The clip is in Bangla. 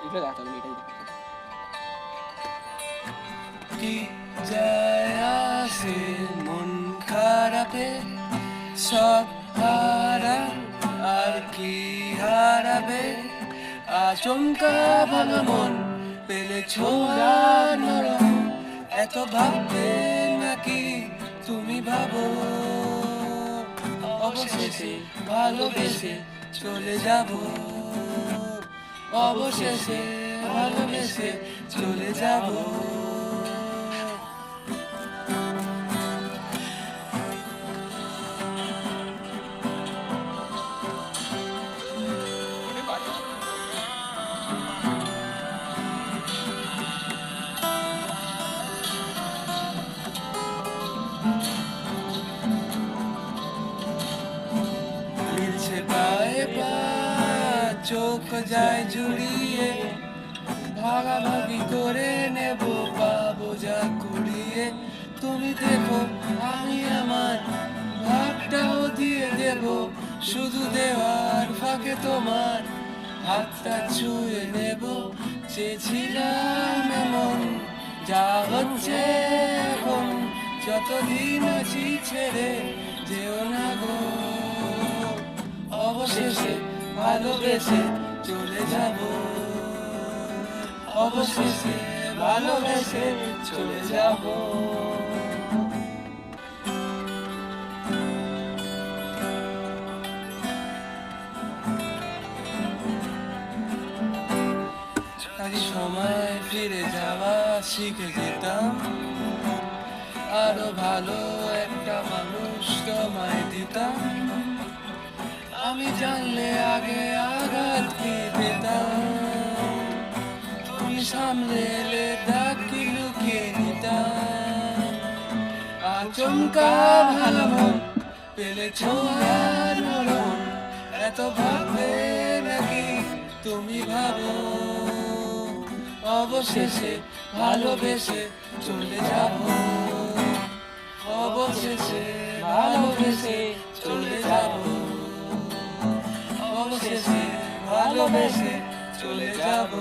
এগুলো দেখাতে হবে, এটাই দেখাতে হবে। কি যায় আসে মন খারাপে, সব হারা আর কি হারাবে, আচমকা ভাঙা মন পেলে ছোঁয়া নরম, এত ভাববে নাকি তুমি ভাবো, অবশেষে ভালোবেসে চলে যাব, অবশেষে ভালোবেসে চলে যাব। মিলছে পায়ে পা, চোখ যায় জুড়িয়ে, ভাগাভাগি করে নেব পাবো যা কুড়িয়ে, তুমি দেখো আমি আমার ভাগটাও দিয়ে দেব, শুধু দেওয়ার ফাঁকে তোমার হাতটা ছুঁয়ে নেব, চেয়েছিলাম এমন যা হচ্ছে এখন, যতদিন আছি ছেড়ে যেও না গো, অবশেষে ভালোবেসে চলে যাব, অবশেষে ভালোবেসে চলে যাব। আজ সময় ফিরে যাওয়া শিখে যেতাম, আরো ভালো একটা মানুষ তোমায় দিতাম, আমি জানলে আগে আঘাত কি পেতাম, তুমি সামনে এলে দাগি লুকিয়ে নিতাম, আচমকা ভালো মন পেলে ছোঁয়া নরম, এত ভাববে নাকি তুমি ভাবো, অবশেষে ভালোবেসে চলে যাব, অবশেষে ভালোবেসে চলে যাব, অবশেষে ভালোবেসে চলে যাব।